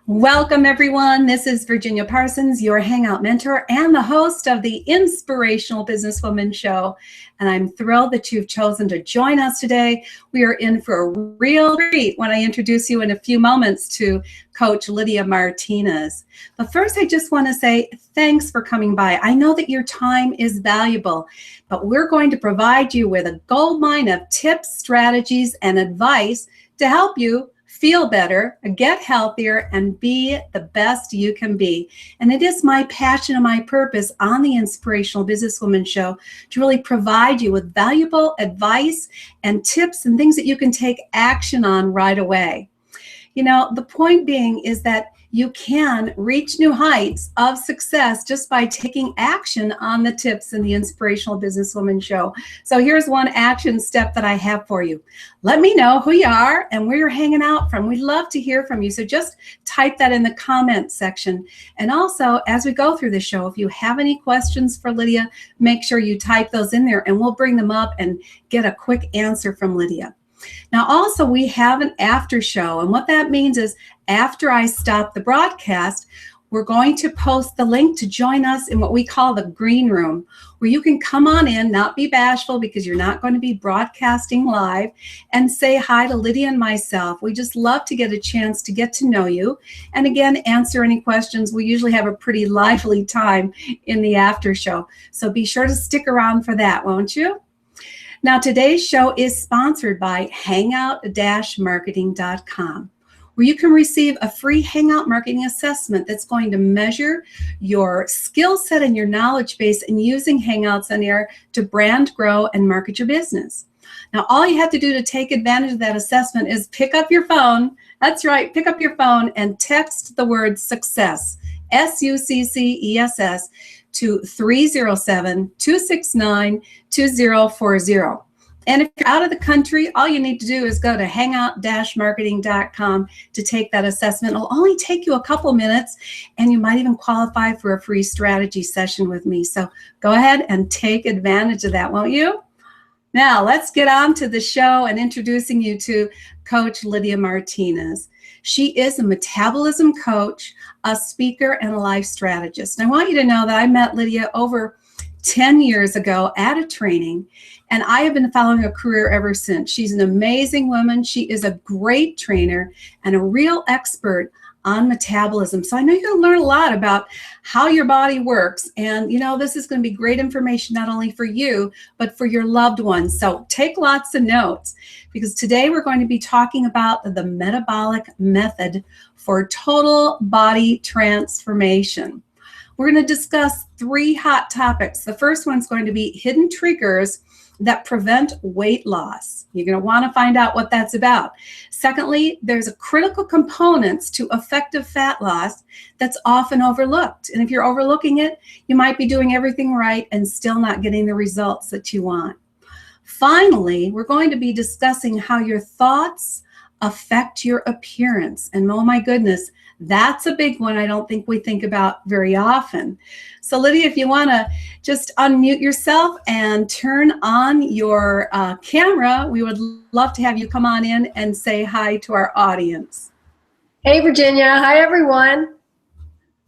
Welcome, everyone. This is Virginia Parsons, your Hangout mentor and the host of the Inspirational Businesswoman Show. And I'm thrilled that you've chosen to join us today. We are in for a real treat when I introduce you in a few moments to Coach Lydia Martinez. But first, I just want to say thanks for coming by. I know that your time is valuable, but we're going to provide you with a goldmine of tips, strategies, and advice to help you feel better, get healthier, and be the best you can be. And it is my passion and my purpose on the Inspirational Businesswoman Show to really provide you with valuable advice and tips and things that you can take action on right away. You know, the point being is that you can reach new heights of success just by taking action on the tips in the Inspirational Businesswoman Show. So here's one action step that I have for you. Let me know who you are and where you're hanging out from. We'd love to hear from you. So just type that in the comment section. And also, as we go through the show, if you have any questions for Lydia, make sure you type those in there and we'll bring them up and get a quick answer from Lydia. Now, also, we have an after show, and what that means is after I stop the broadcast, we're going to post the link to join us in what we call the green room, where you can come on in, not be bashful because you're not going to be broadcasting live, and say hi to Lydia and myself. We just love to get a chance to get to know you, and again, answer any questions. We usually have a pretty lively time in the after show, so be sure to stick around for that, won't you? Now, today's show is sponsored by Hangout-Marketing.com, where you can receive a free Hangout marketing assessment that's going to measure your skill set and your knowledge base in using Hangouts on air to brand, grow, and market your business. Now, all you have to do to take advantage of that assessment is pick up your phone. That's right, pick up your phone and text the word success, SUCCESS, to 307-269-2040. And if you're out of the country, all you need to do is go to hangout-marketing.com to take that assessment. It'll only take you a couple minutes, and you might even qualify for a free strategy session with me. So go ahead and take advantage of that, won't you? Now, let's get on to the show and introducing you to Coach Lydia Martinez. She is a metabolism coach, a speaker, and a life strategist. And I want you to know that I met Lydia over 10 years ago at a training, and I have been following her career ever since. She's an amazing woman. She is a great trainer and a real expert on metabolism. So I know you're going to learn a lot about how your body works. And, you know, this is going to be great information not only for you, but for your loved ones. So take lots of notes, because today we're going to be talking about the metabolic method for total body transformation. We're going to discuss 3 hot topics. The first one's going to be hidden triggers that prevent weight loss. You're going to want to find out what that's about. Secondly, there's a critical components to effective fat loss that's often overlooked. And if you're overlooking it, you might be doing everything right and still not getting the results that you want. Finally, we're going to be discussing how your thoughts affect your appearance. And oh my goodness, that's a big one I don't think we think about very often. So Lydia, if you want to just unmute yourself and turn on your camera, we would love to have you come on in and say hi to our audience. Hey, Virginia. Hi, everyone.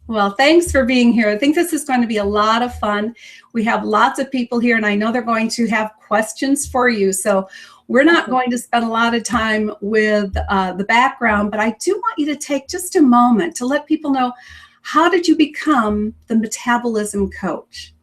Well, thanks for being here. I think this is going to be a lot of fun. We have lots of people here, and I know they're going to have questions for you. So we're not going to spend a lot of time with the background, but I do want you to take just a moment to let people know, how did you become the metabolism coach?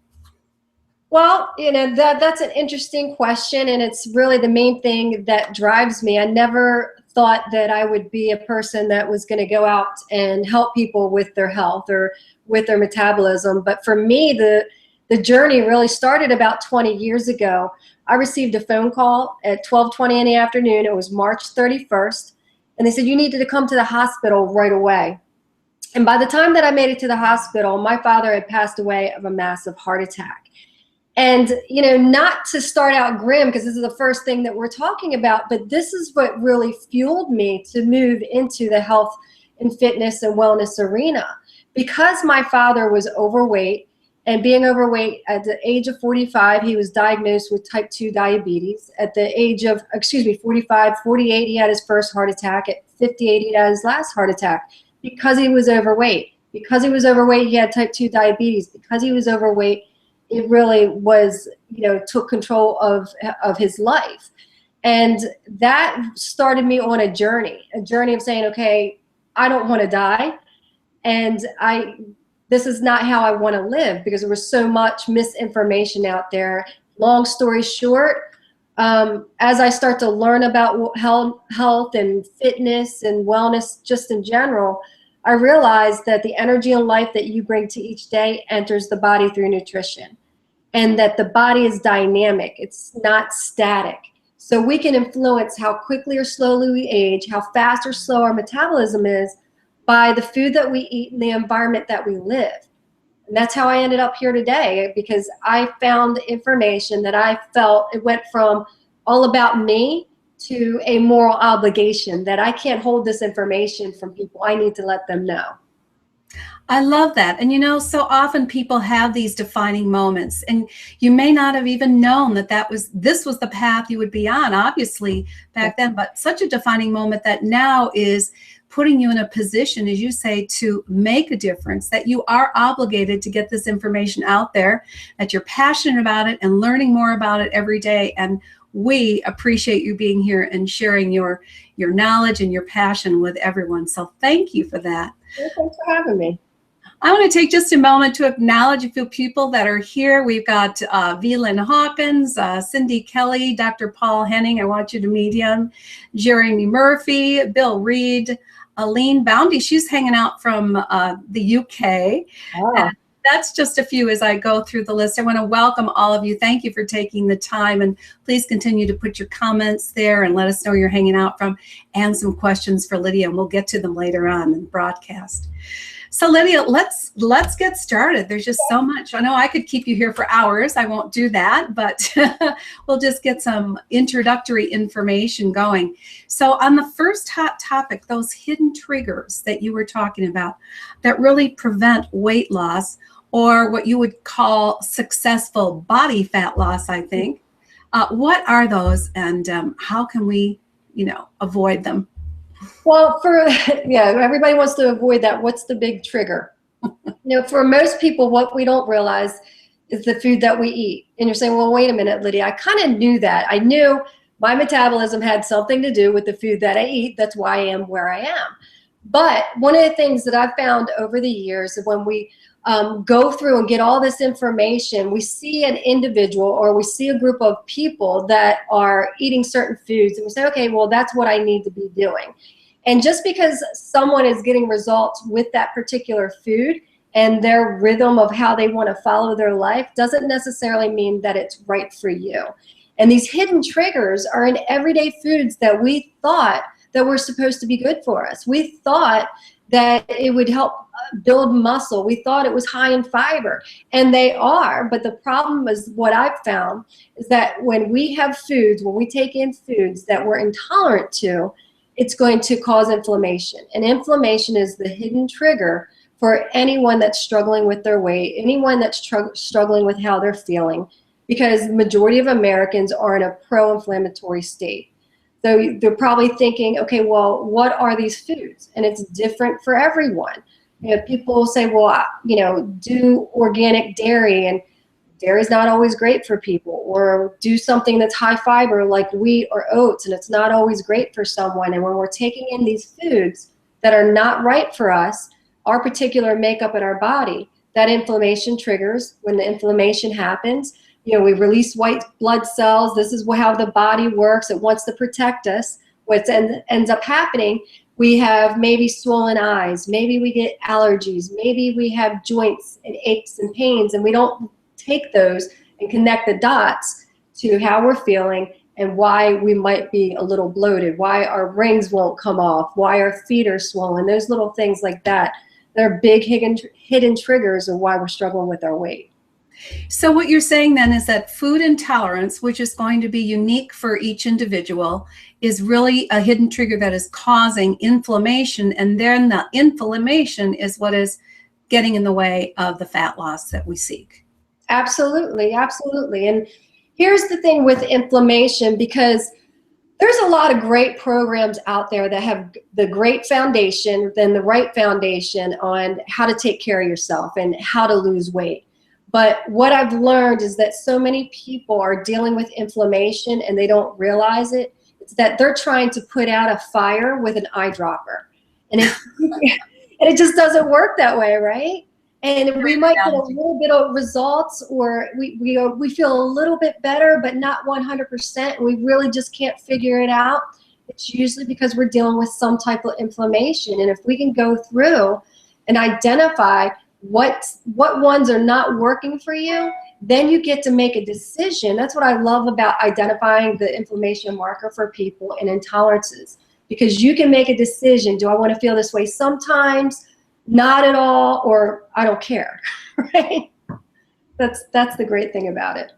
Well, that's an interesting question, and it's really the main thing that drives me. I never thought that I would be a person that was going to go out and help people with their health or with their metabolism. But for me, the journey really started about 20 years ago. I received a phone call at 12:20 in the afternoon. It was March 31st, and they said, you needed to come to the hospital right away. And by the time that I made it to the hospital, my father had passed away of a massive heart attack. And, not to start out grim, because this is the first thing that we're talking about, but this is what really fueled me to move into the health and fitness and wellness arena. Because my father was overweight, and being overweight at the age of 45, he was diagnosed with type 2 diabetes. At the age of, 45, 48, he had his first heart attack. At 58, he had his last heart attack because he was overweight. Because he was overweight, he had type 2 diabetes. Because he was overweight, it really was, took control of his life. And that started me on a journey of saying, okay, I don't want to die. And this is not how I want to live, because there was so much misinformation out there. Long story short, as I start to learn about health and fitness and wellness just in general, I realized that the energy and life that you bring to each day enters the body through nutrition, and that the body is dynamic. It's not static. So we can influence how quickly or slowly we age, how fast or slow our metabolism is, by the food that we eat and the environment that we live. And that's how I ended up here today, because I found information that I felt it went from all about me to a moral obligation, that I can't hold this information from people. I need to let them know. I love that. And so often people have these defining moments, and you may not have even known that this was the path you would be on, obviously back then, but such a defining moment that now is putting you in a position, as you say, to make a difference, that you are obligated to get this information out there, that you're passionate about it and learning more about it every day. And we appreciate you being here and sharing your knowledge and your passion with everyone. So thank you for that. Well, thanks for having me. I want to take just a moment to acknowledge a few people that are here. We've got Velyn Hawkins, Cindy Kelly, Dr. Paul Henning. I want you to meet him. Jeremy Murphy, Bill Reed, Aline Boundy. She's hanging out from the UK. Oh. That's just a few as I go through the list. I want to welcome all of you. Thank you for taking the time, and please continue to put your comments there and let us know where you're hanging out from, and some questions for Lydia, and we'll get to them later on in the broadcast. So Lydia, let's get started. There's just so much. I know I could keep you here for hours. I won't do that, but we'll just get some introductory information going. So on the first hot topic, those hidden triggers that you were talking about that really prevent weight loss, or what you would call successful body fat loss, I think. What are those, and how can we, avoid them? Well, everybody wants to avoid that. What's the big trigger? For most people, what we don't realize is the food that we eat. And you're saying, well, wait a minute, Lydia, I kind of knew that. I knew my metabolism had something to do with the food that I eat. That's why I am where I am. But one of the things that I've found over the years, when we go through and get all this information, we see an individual or we see a group of people that are eating certain foods, and we say, okay, well, that's what I need to be doing. And just because someone is getting results with that particular food and their rhythm of how they want to follow their life doesn't necessarily mean that it's right for you. And these hidden triggers are in everyday foods that we thought that were supposed to be good for us. We thought that it would help build muscle. We thought it was high in fiber, and they are. But the problem is, what I've found is that when we have foods, when we take in foods that we're intolerant to, it's going to cause inflammation. And inflammation is the hidden trigger for anyone that's struggling with their weight, anyone that's struggling with how they're feeling, because the majority of Americans are in a pro-inflammatory state. So they're probably thinking, okay, well, what are these foods? And it's different for everyone. People say, well, do organic dairy, and dairy is not always great for people. Or do something that's high fiber like wheat or oats, and it's not always great for someone. And when we're taking in these foods that are not right for us, our particular makeup in our body, that inflammation triggers. When the inflammation happens, we release white blood cells. This is how the body works. It wants to protect us. What ends up happening, we have maybe swollen eyes, maybe we get allergies, maybe we have joints and aches and pains, and we don't take those and connect the dots to how we're feeling and why we might be a little bloated, why our rings won't come off, why our feet are swollen, those little things like that. They're big hidden triggers of why we're struggling with our weight. So what you're saying then is that food intolerance, which is going to be unique for each individual, is really a hidden trigger that is causing inflammation, and then the inflammation is what is getting in the way of the fat loss that we seek. Absolutely, absolutely. And here's the thing with inflammation, because there's a lot of great programs out there that have the great foundation, then the right foundation on how to take care of yourself and how to lose weight. But what I've learned is that so many people are dealing with inflammation and they don't realize it. It's that they're trying to put out a fire with an eyedropper. And it just doesn't work that way, right? And we might get a little bit of results, or we feel a little bit better, but not 100%. We really just can't figure it out. It's usually because we're dealing with some type of inflammation. And if we can go through and identify what ones are not working for you, then you get to make a decision. That's what I love about identifying the inflammation marker for people and intolerances, because you can make a decision. Do I want to feel this way sometimes? Not at all, or I don't care, right? That's the great thing about it.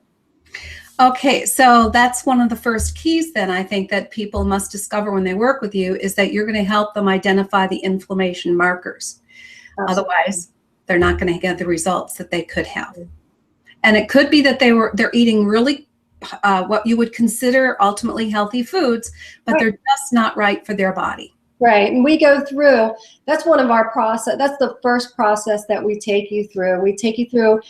Okay, so that's one of the first keys then I think that people must discover when they work with you, is that you're going to help them identify the inflammation markers. Absolutely. Otherwise, they're not going to get the results that they could have. And it could be that they're eating really what you would consider ultimately healthy foods, but right, they're just not right for their body. Right, and we go through, that's one of our process, that's the first process that we take you through. We take you through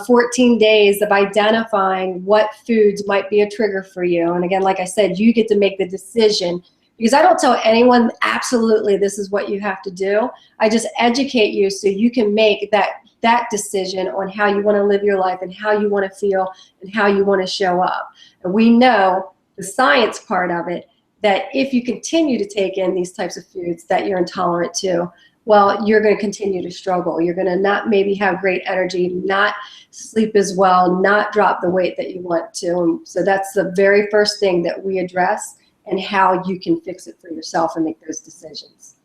14 days of identifying what foods might be a trigger for you. And again, like I said, you get to make the decision, because I don't tell anyone absolutely this is what you have to do. I just educate you so you can make that decision on how you want to live your life and how you want to feel and how you want to show up. And we know the science part of it, that if you continue to take in these types of foods that you're intolerant to, well, you're going to continue to struggle. You're going to not maybe have great energy, not sleep as well, not drop the weight that you want to. And so that's the very first thing that we address, and how you can fix it for yourself and make those decisions.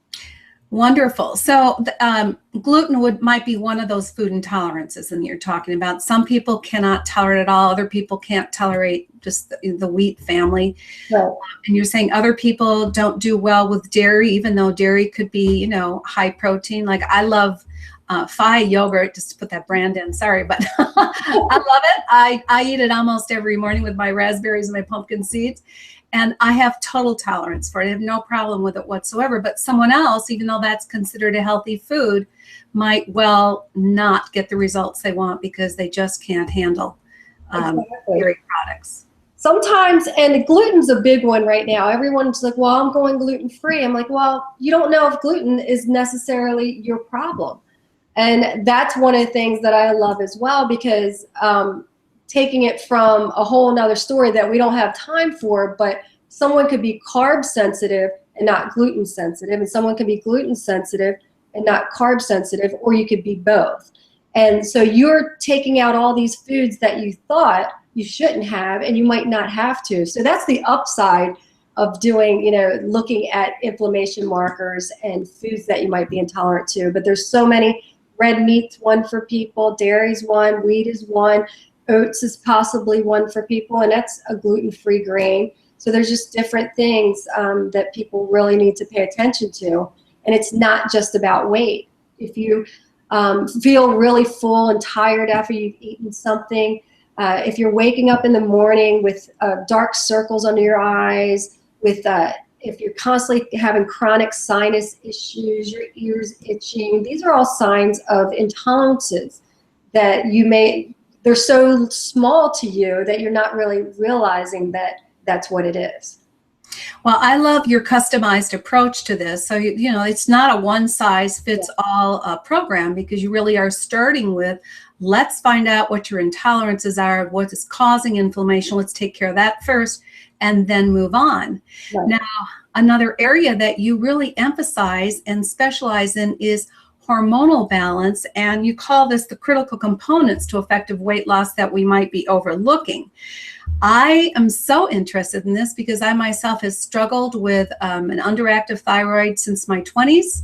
Wonderful. So gluten might be one of those food intolerances that you're talking about. Some people cannot tolerate it all. Other people can't tolerate just the wheat family. Right. And you're saying other people don't do well with dairy, even though dairy could be, high protein. Like I love Phi yogurt, just to put that brand in. Sorry, but I love it. I eat it almost every morning with my raspberries and my pumpkin seeds. And I have total tolerance for it. I have no problem with it whatsoever. But someone else, even though that's considered a healthy food, might well not get the results they want because they just can't handle dairy products. Sometimes, and gluten's a big one right now. Everyone's like, well, I'm going gluten-free. I'm like, well, you don't know if gluten is necessarily your problem. And that's one of the things that I love as well, because taking it from a whole nother story that we don't have time for, but someone could be carb sensitive and not gluten sensitive, and someone could be gluten sensitive and not carb sensitive, or you could be both. And so you're taking out all these foods that you thought you shouldn't have, and you might not have to. So that's the upside of doing, looking at inflammation markers and foods that you might be intolerant to. But there's so many. Red meat's one for people, dairy's one, wheat is one, oats is possibly one for people, and that's a gluten-free grain. So there's just different things that people really need to pay attention to. And it's not just about weight. If you feel really full and tired after you've eaten something, if you're waking up in the morning with dark circles under your eyes, with if you're constantly having chronic sinus issues, your ears itching, these are all signs of intolerances that they're so small to you that you're not really realizing that that's what it is. Well, I love your customized approach to this. So, you know, it's not a one size fits all program, because you really are starting with, let's find out what your intolerances are, what is causing inflammation. Let's take care of that first and then move on. Right. Now, another area that you really emphasize and specialize in is hormonal balance, and you call this the critical components to effective weight loss that we might be overlooking. I am so interested in this because I myself have struggled with an underactive thyroid since my 20s,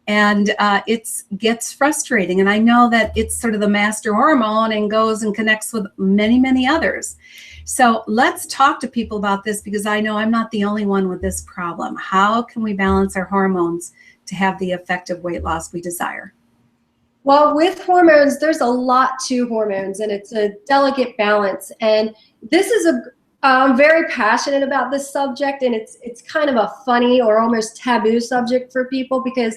and it gets frustrating. And I know that it's sort of the master hormone and goes and connects with many, many others. So let's talk to people about this, because I know I'm not the only one with this problem. How can we balance our hormones to have the effective weight loss we desire? Well, with hormones, there's a lot to hormones, and it's a delicate balance. And this is I'm very passionate about this subject, and it's kind of a funny or almost taboo subject for people, because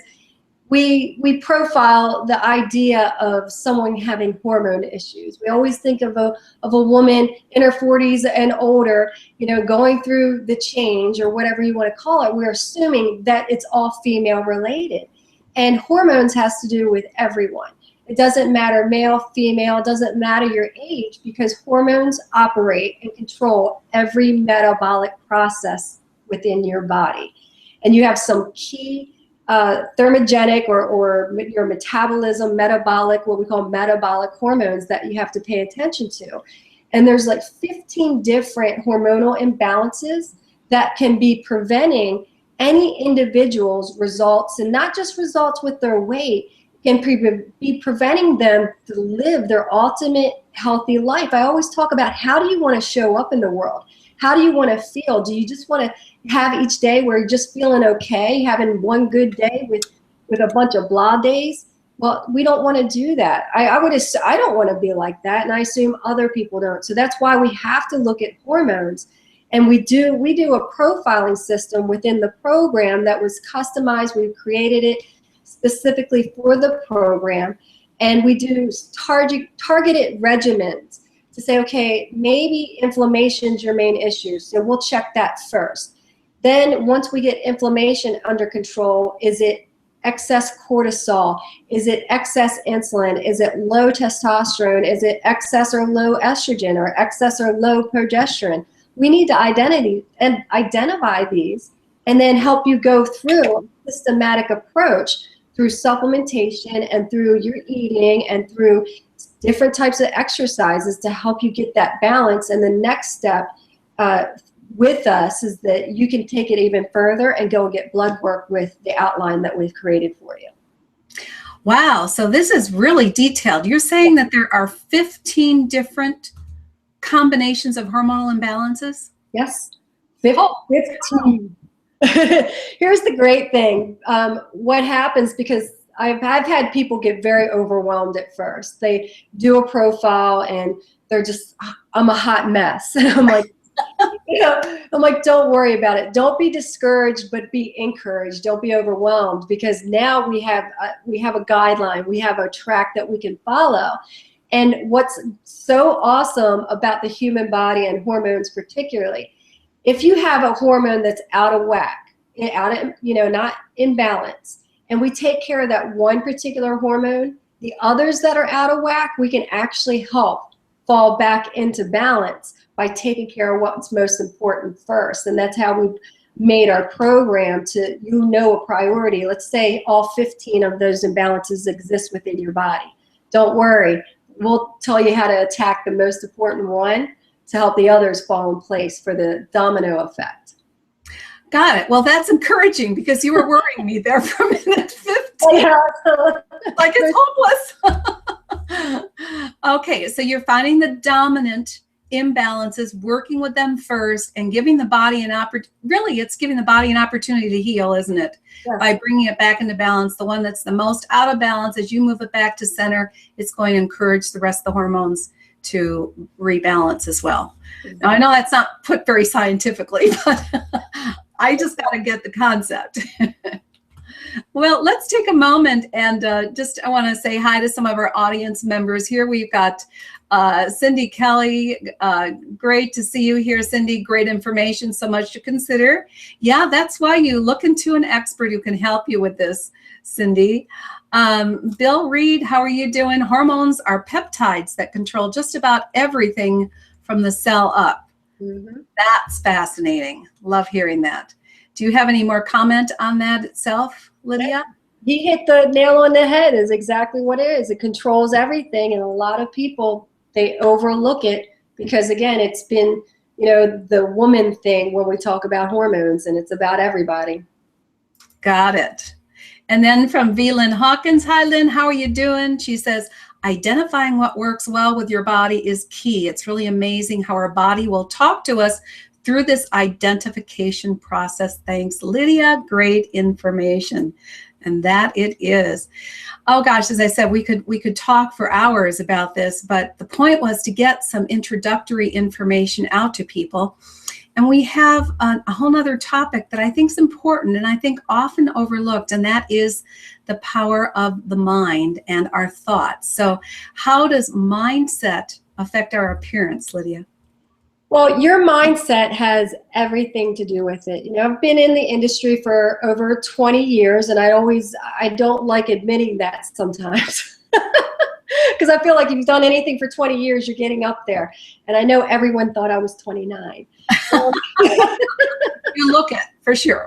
we profile the idea of someone having hormone issues. We always think of a woman in her 40s and older, you know, going through the change or whatever you want to call it. We're assuming that it's all female related. And hormones has to do with everyone. It doesn't matter male, female, it doesn't matter your age, because hormones operate and control every metabolic process within your body. And you have some key thermogenic or your metabolism, metabolic, what we call metabolic hormones that you have to pay attention to. And there's like 15 different hormonal imbalances that can be preventing any individual's results, and not just results with their weight, can be preventing them to live their ultimate healthy life. I always talk about, how do you want to show up in the world? How do you want to feel? Do you just want to have each day where you're just feeling okay, having one good day with a bunch of blah days? Well, we don't want to do that. I don't want to be like that, and I assume other people don't. So that's why we have to look at hormones. And we do a profiling system within the program that was customized. We've created it specifically for the program. And we do targeted regimens to say, okay, maybe inflammation's your main issue. So we'll check that first. Then once we get inflammation under control, is it excess cortisol? Is it excess insulin? Is it low testosterone? Is it excess or low estrogen, or excess or low progesterone? We need to identify these, and then help you go through a systematic approach through supplementation and through your eating and through different types of exercises to help you get that balance. And the next step with us is that you can take it even further and go and get blood work with the outline that we've created for you. Wow, so this is really detailed. You're saying that there are 15 different combinations of hormonal imbalances? Yes, 15. Here's the great thing. What happens, because I've had people get very overwhelmed at first. They do a profile and they're just, I'm a hot mess. And I'm like, don't worry about it. Don't be discouraged, but be encouraged. Don't be overwhelmed, because now we have a guideline. We have a track that we can follow. And what's so awesome about the human body and hormones particularly, if you have a hormone that's out of whack, not in balance, and we take care of that one particular hormone, the others that are out of whack, we can actually help fall back into balance by taking care of what's most important first. And that's how we've made our program to, a priority. Let's say all 15 of those imbalances exist within your body. Don't worry. We'll tell you how to attack the most important one to help the others fall in place for the domino effect. Got it. Well, that's encouraging, because you were worrying me there for minute 15. Yeah. Like it's hopeless. Okay, so you're finding the dominant imbalances, working with them first, and giving the body it's giving the body an opportunity to heal, isn't it? Yes. By bringing it back into balance. The one that's the most out of balance, as you move it back to center, it's going to encourage the rest of the hormones to rebalance as well. Now, I know that's not put very scientifically, but I just got to get the concept. Well, let's take a moment and I want to say hi to some of our audience members here. We've got Cindy Kelly. Great to see you here, Cindy. Great information, so much to consider. Yeah, that's why you look into an expert who can help you with this, Cindy. Bill Reed, how are you doing? Hormones are peptides that control just about everything from the cell up. Mm-hmm. That's fascinating. Love hearing that. Do you have any more comment on that itself, Lydia? He hit the nail on the head, is exactly what it is. It controls everything, and a lot of people, they overlook it because, again, it's been, the woman thing when we talk about hormones, and it's about everybody. Got it. And then from V. Lynn Hawkins, hi Lynn, how are you doing? She says, identifying what works well with your body is key. It's really amazing how our body will talk to us through this identification process. Thanks, Lydia. Great information. And that it is. Oh gosh, as I said, we could talk for hours about this, but the point was to get some introductory information out to people. And we have a whole nother topic that I think is important and I think often overlooked, and that is the power of the mind and our thoughts. So how does mindset affect our appearance, Lydia? Well, your mindset has everything to do with it. I've been in the industry for over 20 years, and I don't like admitting that sometimes. Because I feel like if you've done anything for 20 years, you're getting up there. And I know everyone thought I was 29. You look it, for sure.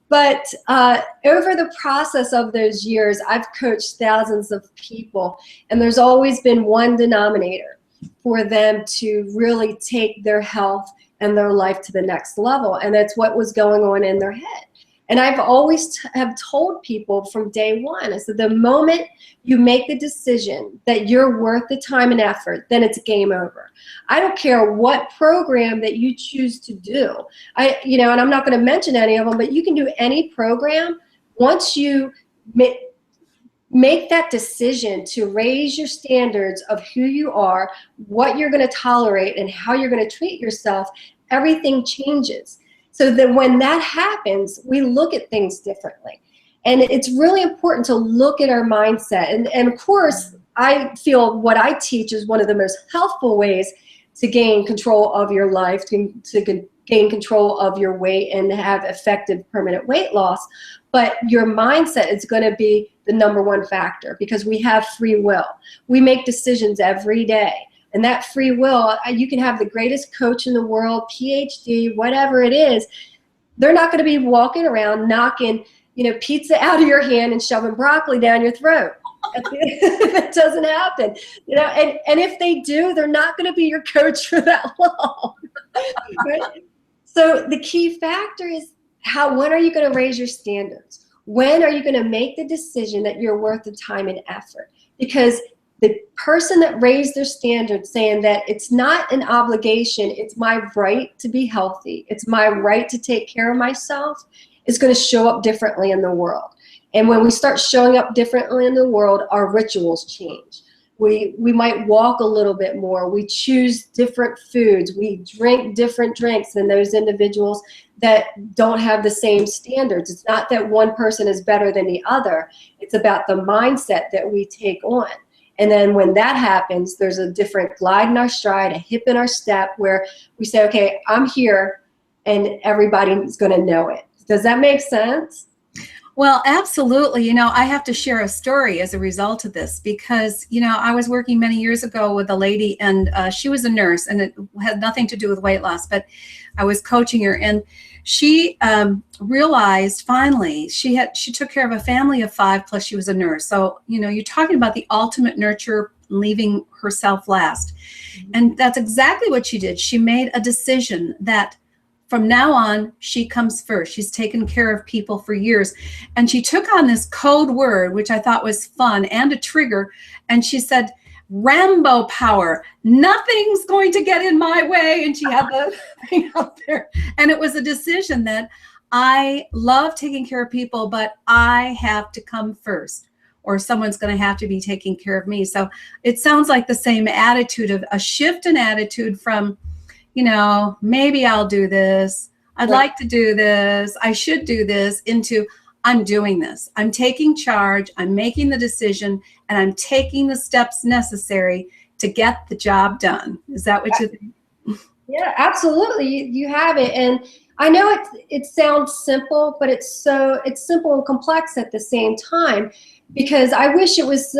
But over the process of those years, I've coached thousands of people, and there's always been one denominator for them to really take their health and their life to the next level. And that's what was going on in their head. And I've always have told people from day one, I said, the moment you make the decision that you're worth the time and effort, then it's game over. I don't care what program that you choose to do. And I'm not going to mention any of them, but you can do any program. Once you make that decision to raise your standards of who you are, what you're going to tolerate, and how you're going to treat yourself, everything changes. So that when that happens, we look at things differently. And it's really important to look at our mindset. And of course, I feel what I teach is one of the most helpful ways to gain control of your life, to gain control of your weight and have effective permanent weight loss. But your mindset is going to be the number one factor because we have free will. We make decisions every day. And that free will, you can have the greatest coach in the world, PhD, whatever it is. They're not going to be walking around knocking, pizza out of your hand and shoving broccoli down your throat. That doesn't happen. And if they do, they're not going to be your coach for that long. Right? So the key factor is when are you going to raise your standards? When are you going to make the decision that you're worth the time and effort? Because the person that raised their standards saying that it's not an obligation, it's my right to be healthy, it's my right to take care of myself, is going to show up differently in the world. And when we start showing up differently in the world, our rituals change. We might walk a little bit more. We choose different foods. We drink different drinks than those individuals that don't have the same standards. It's not that one person is better than the other. It's about the mindset that we take on. And then when that happens, there's a different glide in our stride, a hip in our step, where we say, okay, I'm here, and everybody's going to know it. Does that make sense? Well, absolutely. I have to share a story as a result of this because, I was working many years ago with a lady, and she was a nurse, and it had nothing to do with weight loss, but I was coaching her, and she realized finally she took care of a family of 5, plus she was a nurse. So, you're talking about the ultimate nurture, leaving herself last. Mm-hmm. And that's exactly what she did. She made a decision that from now on, she comes first. She's taken care of people for years. And she took on this code word, which I thought was fun and a trigger. And she said, Rambo power. Nothing's going to get in my way. And she had the thing out there. And it was a decision that I love taking care of people, but I have to come first, or someone's going to have to be taking care of me. So it sounds like the same attitude, of a shift in attitude from, maybe I'll do this, I'd like to do this, I should do this, into I'm doing this. I'm taking charge, I'm making the decision, and I'm taking the steps necessary to get the job done. Is that what you think? Yeah, absolutely. You have it. And I know it sounds simple, but it's simple and complex at the same time, because I wish it was,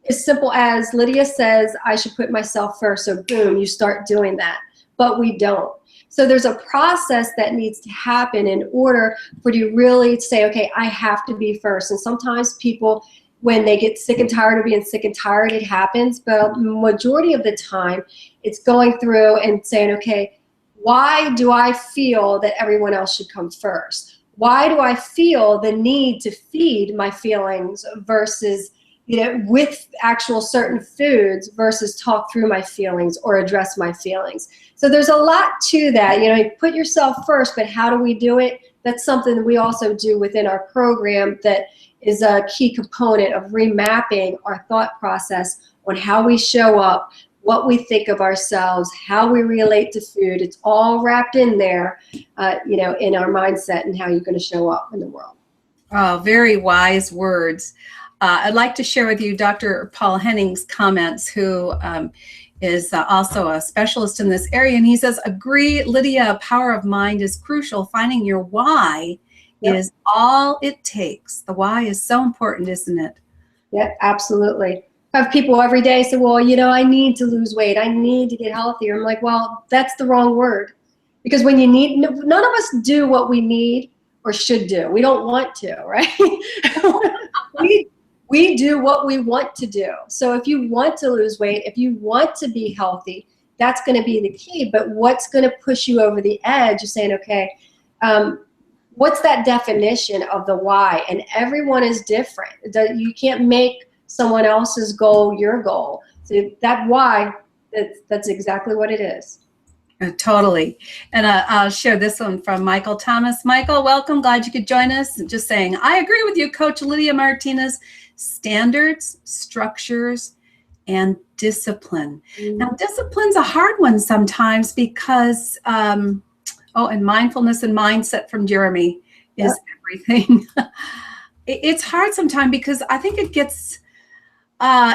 as simple as Lydia says, I should put myself first. So boom, you start doing that, but we don't. So there's a process that needs to happen in order for you really to say, okay, I have to be first. And sometimes people, when they get sick and tired of being sick and tired, it happens. But majority of the time, it's going through and saying, okay, why do I feel that everyone else should come first? Why do I feel the need to feed my feelings versus, with actual certain foods versus talk through my feelings or address my feelings? So there's a lot to that. You put yourself first, but how do we do it? That's something that we also do within our program that is a key component of remapping our thought process on how we show up, what we think of ourselves, how we relate to food. It's all wrapped in there, in our mindset and how you're going to show up in the world. Oh, very wise words. I'd like to share with you Dr. Paul Henning's comments, who is also a specialist in this area. And he says, agree, Lydia, power of mind is crucial. Finding your why is all it takes. The why is so important, isn't it? Yeah, absolutely. I have people every day say, well, I need to lose weight. I need to get healthier. I'm like, well, that's the wrong word. Because when you need, none of us do what we need or should do. We don't want to, right? we do what we want to do. So if you want to lose weight, if you want to be healthy, that's going to be the key. But what's going to push you over the edge is saying, okay, what's that definition of the why? And everyone is different. You can't make someone else's goal your goal. So that why, that's exactly what it is. Totally. And I'll share this one from Michael Thomas. Michael, welcome. Glad you could join us. Just saying, I agree with you, Coach Lydia Martinez. Standards, structures, and discipline. Now, discipline's a hard one sometimes because, and mindfulness and mindset from Jeremy is everything. It's hard sometimes because I think it gets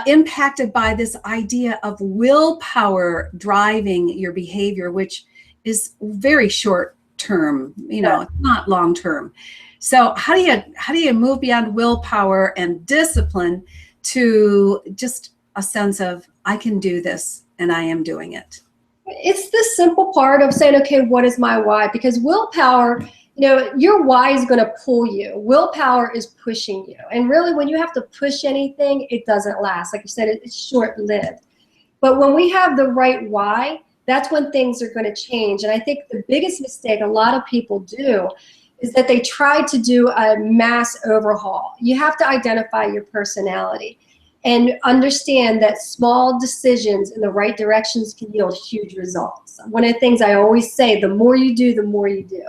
impacted by this idea of willpower driving your behavior, which is very short term, it's not long term. So how do you move beyond willpower and discipline to just a sense of I can do this and I am doing it? It's the simple part of saying, okay, what is my why? Because willpower, your why is going to pull you. Willpower is pushing you. And really, when you have to push anything, it doesn't last. Like you said, it's short-lived. But when we have the right why, that's when things are going to change. And I think the biggest mistake a lot of people do is that they try to do a mass overhaul. You have to identify your personality and understand that small decisions in the right directions can yield huge results. One of the things I always say, the more you do, the more you do.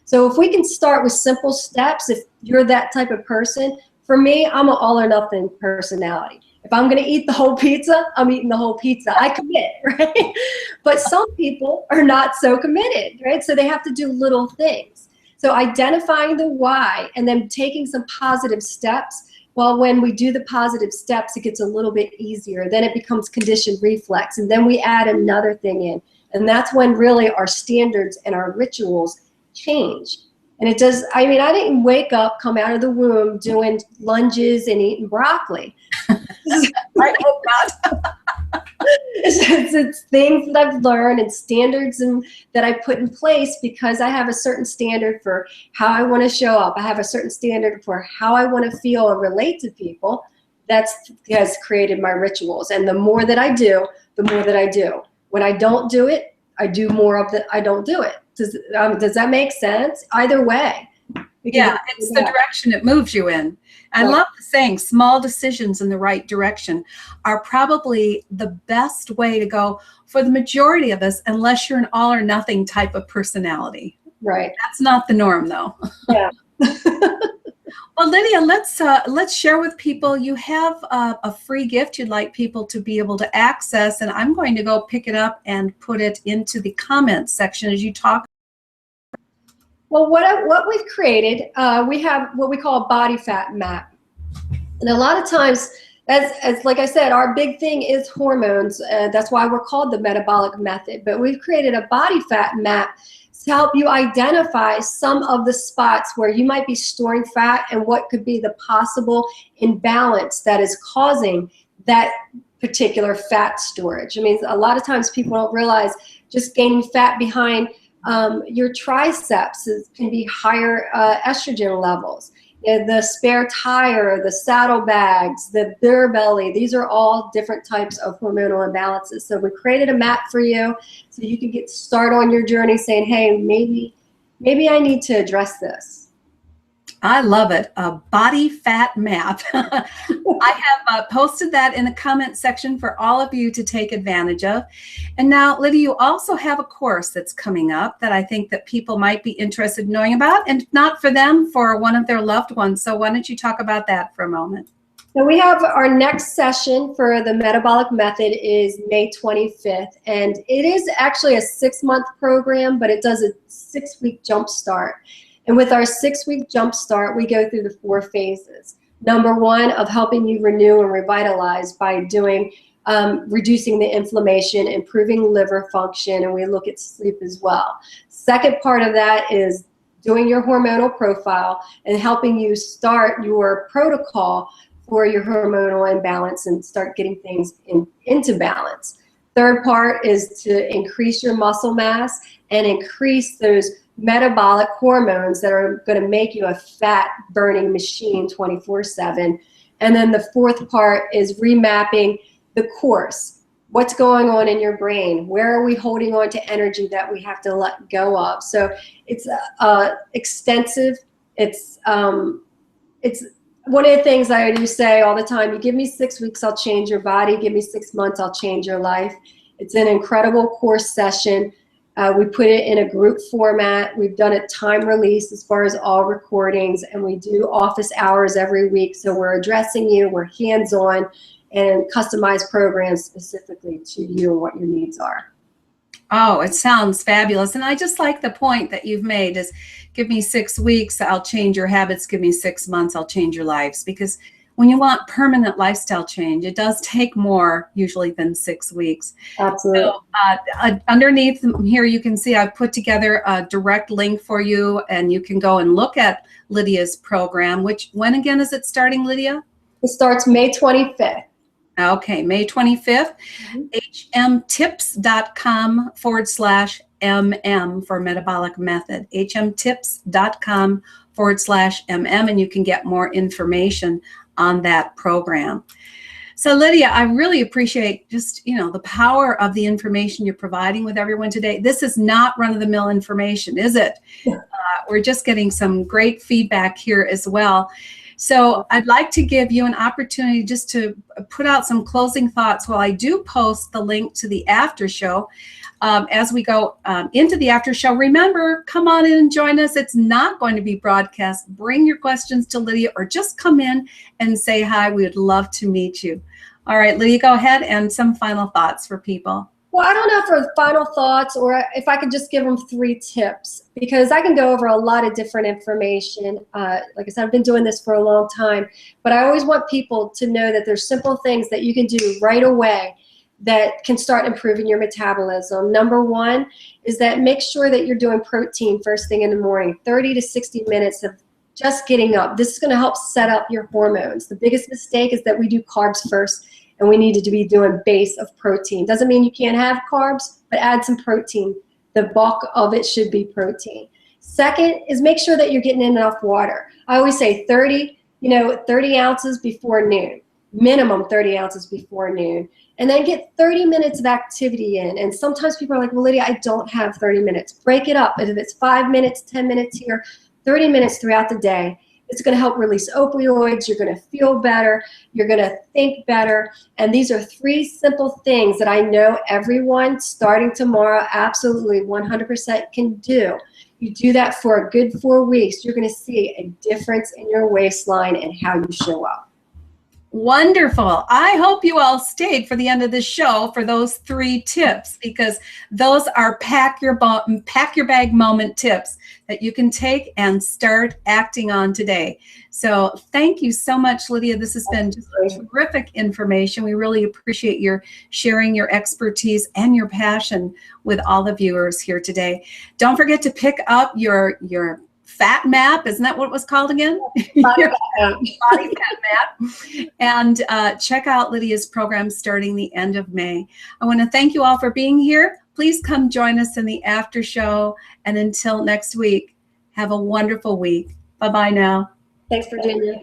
So if we can start with simple steps, if you're that type of person, for me, I'm an all or nothing personality. If I'm going to eat the whole pizza, I'm eating the whole pizza. I commit, right? But some people are not so committed, right? So they have to do little things. So identifying the why and then taking some positive steps. Well, when we do the positive steps, it gets a little bit easier. Then it becomes conditioned reflex. And then we add another thing in. And that's when really our standards and our rituals change. And it does, I didn't wake up, come out of the womb doing lunges and eating broccoli. I hope not. It's things that I've learned and standards that I put in place because I have a certain standard for how I want to show up. I have a certain standard for how I want to feel or relate to people. That has created my rituals. And the more that I do, the more that I do. When I don't do it, I do more of the, I don't do it. Does that make sense? Either way. Yeah, it's the direction it moves you in. I love the saying, small decisions in the right direction are probably the best way to go for the majority of us, unless you're an all or nothing type of personality. Right. That's not the norm, though. Yeah. Well, Lydia, let's share with people. You have a free gift you'd like people to be able to access, and I'm going to go pick it up and put it into the comments section as you talk Well, what we've created, we have what we call a body fat map. And a lot of times, as like I said, our big thing is hormones. That's why we're called the Metabolic Method. But we've created a body fat map to help you identify some of the spots where you might be storing fat and what could be the possible imbalance that is causing that particular fat storage. I mean, a lot of times people don't realize just gaining fat behind your triceps can be higher estrogen levels. The spare tire, the saddlebags, the beer belly, these are all different types of hormonal imbalances. So we created a map for you so you can get started on your journey saying, hey, maybe I need to address this. I love it. A body fat map. I have posted that in the comment section for all of you to take advantage of. And now, Lydia, you also have a course that's coming up that I think that people might be interested in knowing about, and if not for them, for one of their loved ones. So why don't you talk about that for a moment? So we have our next session for the Metabolic Method is May 25th. And it is actually a 6-month program, but it does a 6-week jump start. And with our 6-week jump start, we go through the 4 phases. Number 1 of helping you renew and revitalize by doing reducing the inflammation, improving liver function, and we look at sleep as well. Second part of that is doing your hormonal profile and helping you start your protocol for your hormonal imbalance and start getting things into balance. Third part is to increase your muscle mass and increase those metabolic hormones that are going to make you a fat burning machine 24/7. And then the fourth part is remapping the course. What's going on in your brain? Where are we holding on to energy that we have to let go of? So it's extensive. It's one of the things I do say all the time, you give me 6 weeks, I'll change your body. Give me 6 months, I'll change your life. It's an incredible course session. We put it in a group format. We've done it time release as far as all recordings, and we do office hours every week. So we're addressing you, we're hands-on, and customized programs specifically to you and what your needs are. Oh, it sounds fabulous. And I just like the point that you've made is give me 6 weeks, I'll change your habits. Give me 6 months, I'll change your lives. Because when you want permanent lifestyle change, it does take more usually than 6 weeks. Absolutely. So underneath here, you can see I've put together a direct link for you, and you can go and look at Lydia's program, which, when again is it starting, Lydia? It starts May 25th. Okay, May 25th, hmtips.com/MM for Metabolic Method, hmtips.com/MM, and you can get more information on that program. So Lydia, I really appreciate just, the power of the information you're providing with everyone today. This is not run-of-the-mill information, is it? We're just getting some great feedback here as well. So I'd like to give you an opportunity just to put out some closing thoughts while I do post the link to the after show. As we go into the after show, remember, come on in and join us. It's not going to be broadcast. Bring your questions to Lydia or just come in and say hi. We would love to meet you. All right, Lydia, go ahead and some final thoughts for people. Well, I don't know for final thoughts or if I could just give them 3 tips, because I can go over a lot of different information. Like I said, I've been doing this for a long time, but I always want people to know that there's simple things that you can do right away that can start improving your metabolism. Number 1 is that make sure that you're doing protein first thing in the morning, 30 to 60 minutes of just getting up. This is going to help set up your hormones. The biggest mistake is that we do carbs first, and we needed to be doing base of protein. Doesn't mean you can't have carbs, but add some protein. The bulk of it should be protein. Second is make sure that you're getting in enough water. I always say 30 ounces before noon, minimum 30 ounces before noon, and then get 30 minutes of activity in. And sometimes people are like, well, Lydia, I don't have 30 minutes. Break it up. If it's 5 minutes, 10 minutes here, 30 minutes throughout the day. It's going to help release opioids. You're going to feel better. You're going to think better. And these are 3 simple things that I know everyone starting tomorrow absolutely 100% can do. You do that for a good 4 weeks, you're going to see a difference in your waistline and how you show up. Wonderful. I hope you all stayed for the end of the show for those 3 tips, because those are pack your bag moment tips that you can take and start acting on today. So thank you so much, Lydia. This has been just terrific information. We really appreciate your sharing your expertise and your passion with all the viewers here today. Don't forget to pick up your fat map. Isn't that what it was called again? Body fat map. And check out Lydia's program starting the end of May. I want to thank you all for being here. Please come join us in the after show. And until next week, have a wonderful week. Bye-bye now. Thanks, Virginia.